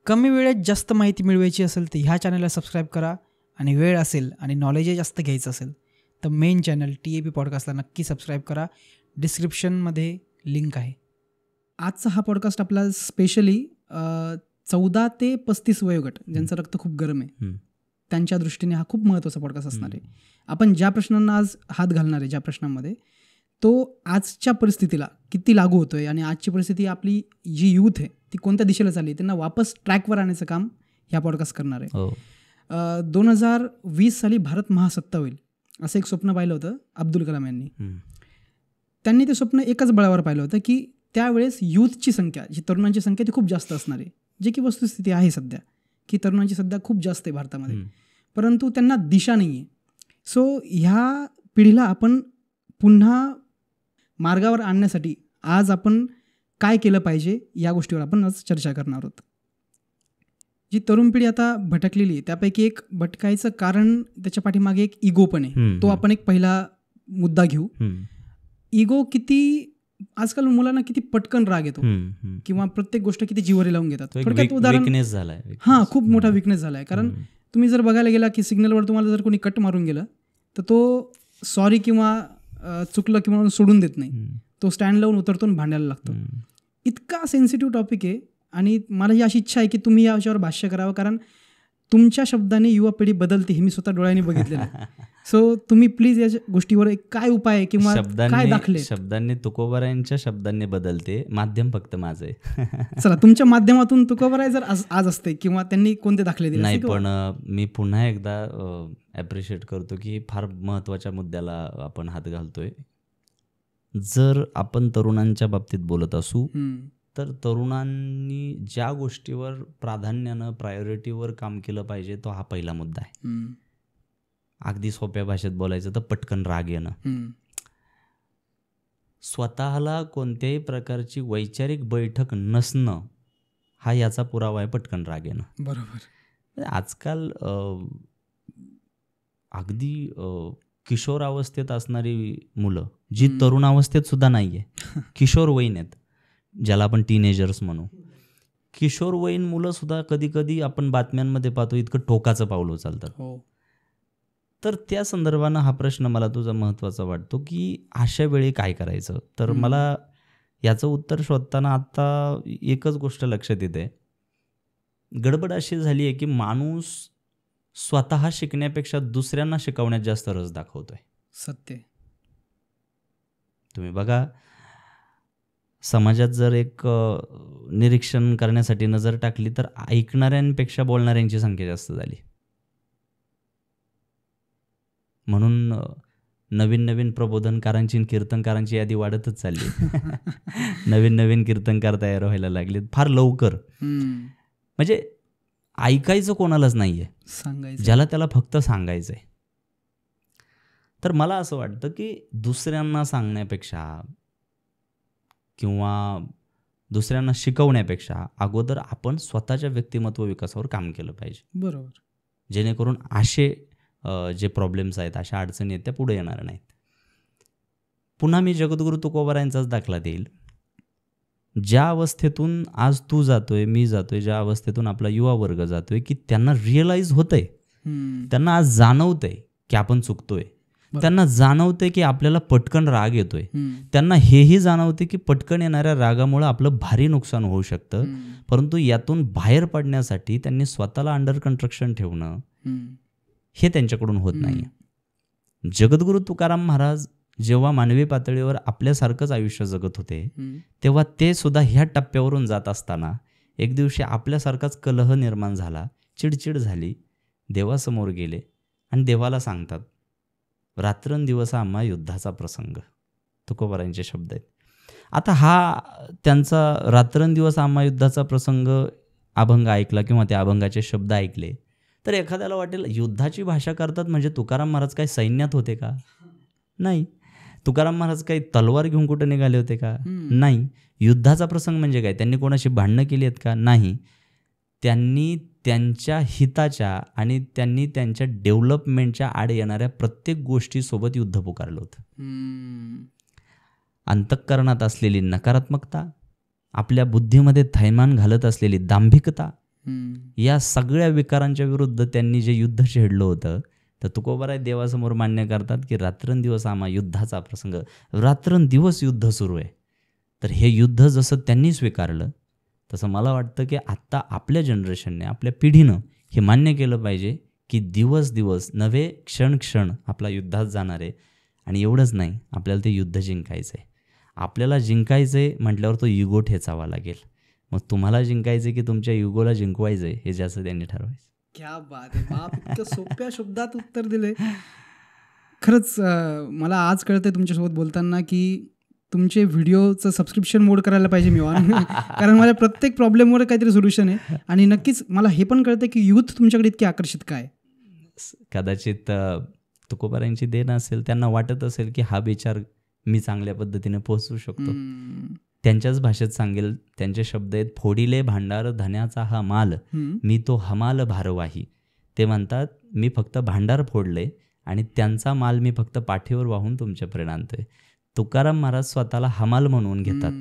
कमी वेळेत जास्त माहिती मिळवायची असेल तर ह्या चॅनलला सबस्क्राईब करा, आणि वेळ असेल आणि नॉलेजही जास्त घ्यायचं असेल तर मेन चॅनल TAP पॉडकास्टला नक्की सबस्क्राईब करा. डिस्क्रिप्शनमध्ये लिंक आहे. आजचा हा पॉडकास्ट आपला स्पेशली 14 ते 35 वयोगट ज्यांचं रक्त खूप गरम आहे त्यांच्या दृष्टीने हा खूप महत्त्वाचा पॉडकास्ट असणार आहे. आपण ज्या प्रश्नांना आज हात घालणार आहे, ज्या प्रश्नांमध्ये तो आजच्या परिस्थितीला किती लागू होतो आहे आणि आजची परिस्थिती आपली जी यूथ आहे ती कोणत्या दिशेला चालली आहे त्यांना वापस ट्रॅकवर आणण्याचं काम ह्या पॉडकास्ट करणार आहे. 2020 साली भारत महासत्ता होईल असं एक स्वप्न पाहिलं होतं अब्दुल कलाम यांनी. त्यांनी ते स्वप्न एकाच बळावर पाहिलं होतं की त्यावेळेस यूथची संख्या, जी तरुणांची संख्या ती खूप जास्त असणार आहे, जे की वस्तुस्थिती आहे सध्या की तरुणांची सध्या खूप जास्त आहे भारतामध्ये, परंतु त्यांना दिशा नाही आहे. सो ह्या पिढीला आपण पुन्हा मार्गावर आणण्यासाठी आज आपण काय केलं पाहिजे या गोष्टीवर आपण आज चर्चा करणार आहोत. जी तरुण पिढी आता भटकलेली आहे त्यापैकी एक भटकायचं कारण त्याच्या पाठीमागे एक इगो पण आहे. तो आपण एक पहिला मुद्दा घेऊ. इगो किती आजकाल मुलांना किती पटकन राग येतो किंवा प्रत्येक गोष्ट किती जिवारी लावून घेतात. थोडक्यात उदाहरण खूप मोठा विकनेस झालाय. कारण तुम्ही जर बघायला गेला की सिग्नलवर तुम्हाला जर कोणी कट मारून गेलं तर तो सॉरी किंवा चुकलं किंवा सोडून देत नाही, तो स्टँड लावून उतरतो आणि भांडायला लागतो. इतका सेन्सिटिव्ह टॉपिक आहे आणि मला ही अशी इच्छा आहे की तुम्ही या विषयावर भाष्य करावं, कारण तुमच्या शब्दाने युवा पिढी बदलते हे मी स्वतः डोळ्यांनी बघितलेलं आहे. सो तुम्ही प्लीज या गोष्टीवर काय उपाय आहे किंवा काय दाखले. शब्दांनी तुकोबारायांच्या शब्दांनी बदलते, माध्यम फक्त माझं आहे. चला तुमच्या माध्यमातून तुकोबाराय जर आज असते किंवा त्यांनी कोणते दाखले दिले नाही, पण मी पुन्हा एकदा ॲप्रिशिएट करतो की फार महत्त्वाच्या मुद्द्याला आपण हात घालतोय. जर आपण तरुणांच्या बाबतीत बोलत असू तर तरुणांनी ज्या गोष्टीवर प्राधान्यानं प्रायोरिटीवर काम केलं पाहिजे तो हा पहिला मुद्दा आहे. अगदी सोप्या भाषेत बोलायचं तर पटकन राग येणं. स्वतःला कोणत्याही प्रकारची वैचारिक बैठक नसणं हा याचा पुरावा आहे, पटकन राग येणं. बरोबर. आजकाल अगदी किशोरावस्थेत असणारी मुलं जी तरुणावस्थेत सुद्धा नाही आहे, किशोरवयीन आहेत ज्याला आपण टीनेजर्स म्हणू, किशोरवयीन मुलं सुद्धा कधी कधी आपण बातम्यांमध्ये पाहतो इतकं टोकाचं पाऊल उचलतात. तर त्या संदर्भानं हा प्रश्न मला तुझा महत्त्वाचा वाटतो की अशा वेळी काय करायचं. तर मला याचं उत्तर शोधताना आत्ता एकच गोष्ट लक्षात येते. गडबड अशी झाली आहे की माणूस स्वतः शिकण्यापेक्षा दुसऱ्यांना शिकवण्यात जास्त रस दाखवतोय. सत्य. तुम्ही बघा, समाजात जर एक निरीक्षण करण्यासाठी नजर टाकली तर ऐकणाऱ्यांपेक्षा बोलणाऱ्यांची संख्या जास्त झाली. म्हणून नवीन नवीन प्रबोधनकारांची कीर्तनकारांची यादी वाढतच चालली. नवीन नवीन कीर्तनकार तयार व्हायला लागले फार लवकर. म्हणजे ऐकायचं कोणालाच नाहीये, ज्याला त्याला फक्त सांगायचंय. तर मला असं वाटतं की दुसऱ्यांना सांगण्यापेक्षा किंवा दुसऱ्यांना शिकवण्यापेक्षा अगोदर आपण स्वतःच्या व्यक्तिमत्व विकासावर काम केलं पाहिजे. बरोबर. जेणेकरून असे जे प्रॉब्लेम्स आहेत, अशा अडचणी आहेत त्या पुढे येणार नाहीत. पुन्हा मी जगद्गुरू तुकोबारायांचाच दाखला देईल. ज्या अवस्थेतून आज तू जातोय, मी जातोय, ज्या अवस्थेतून आपला युवा वर्ग जातोय की त्यांना रिअलाइज होतंय, त्यांना आज जाणवतंय की आपण चुकतोय, त्यांना जाणवतंय की आपल्याला पटकन राग येतोय, त्यांना हेही जाणवते की पटकन येणाऱ्या रागामुळे आपलं भारी नुकसान होऊ शकतं. परंतु यातून बाहेर पडण्यासाठी त्यांनी स्वतःला अंडर कंस्ट्रक्शन ठेवणं हे त्यांच्याकडून होत नाही. जगद्गुरू तुकाराम महाराज जेव्हा मानवी पातळीवर आपल्यासारखंच आयुष्य जगत होते तेव्हा ते सुद्धा ह्या टप्प्यावरून जात असताना एक दिवशी आपल्यासारखाच कलह निर्माण झाला, चिडचिड झाली, देवासमोर गेले आणि देवाला सांगतात, रात्रंदिवस आम्हा युद्धाचा प्रसंग. तुकोबारायांचे शब्द आहेत. आता हा त्यांचा रात्रंदिवस आम्हा युद्धाचा प्रसंग अभंग ऐकला किंवा त्या अभंगाचे शब्द ऐकले तर एखाद्याला वाटेल युद्धाची भाषा करतात म्हणजे तुकाराम महाराज काही सैन्यात होते का? नाही. तुकाराम महाराज काही तलवार घेऊन कुठं निघाले होते का? नाही. युद्धाचा प्रसंग म्हणजे काय? त्यांनी कोणाशी भांडणं केली आहेत का? नाही. त्यांनी त्यांच्या हिताच्या आणि त्यांनी त्यांच्या डेव्हलपमेंटच्या आड येणाऱ्या प्रत्येक गोष्टीसोबत युद्ध पुकारलं होतं. अंतःकरणात असलेली नकारात्मकता, आपल्या बुद्धीमध्ये थैमान घालत असलेली दांभिकता या सगळ्या विकारांच्या विरुद्ध त्यांनी जे युद्ध छेडलं होतं, तर तुकोबाराय देवासमोर मान्य करतात की रात्रंदिवस आम्हा युद्धाचा प्रसंग, रात्रंदिवस युद्ध सुरू आहे. तर हे युद्ध जसं त्यांनी स्वीकारलं, तसं मला वाटतं की आत्ता आपल्या जनरेशनने, आपल्या पिढीनं हे मान्य केलं पाहिजे की दिवस दिवस नव्हे, क्षण क्षण आपला युद्धात जाणार आहे. आणि एवढंच नाही, आपल्याला ते युद्ध जिंकायचं आहे. आपल्याला जिंकायचं आहे म्हटल्यावर तो युगो ठेचावा लागेल. मग तुम्हाला जिंकायचं आहे की तुमच्या युगोला जिंकवायचं आहे, हे ज्याचं त्यांनी ठरवायचं. क्या बात आहे बाप, इतक्या सोप्या शब्दात उत्तर दिले. खरंच मला आज कळतंय तुमच्यासोबत बोलताना की तुमचे व्हिडिओचं सबस्क्रिप्शन मोड करायला पाहिजे मी ऑन, कारण माझ्या प्रत्येक प्रॉब्लेमवर काहीतरी सोल्युशन आहे. आणि नक्कीच मला हे पण कळतं की यूथ तुमच्याकडे इतके आकर्षित काय. कदाचित तुकोबारायांची देण असेल, त्यांना वाटत असेल की हा विचार मी चांगल्या पद्धतीने पोहोचवू शकतो. त्यांच्याच भाषेत सांगेल, त्यांचे शब्द आहेत, फोडिले भांडार धन्याचा हा माल, मी तो हमाल भारवाही. ते म्हणतात, मी फक्त भांडार फोडले आणि त्यांचा माल मी फक्त पाठीवर वाहून तुमच्यापर्यंत आणतोय. तुकाराम महाराज स्वतःला हमाल म्हणून घेतात,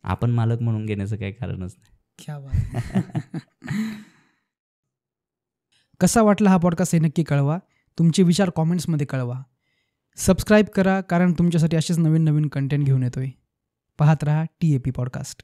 आपण मालक म्हणून घेण्याचं काही कारणच नाही. क्या बात. कसा वाटला हा पॉडकास्ट हे नक्की कळवा. तुमचे विचार कॉमेंट्समध्ये कळवा. सबस्क्राईब करा, कारण तुमच्यासाठी असेच नवीन नवीन कंटेंट घेऊन येतोय. पाहत रहा TAP पॉडकास्ट.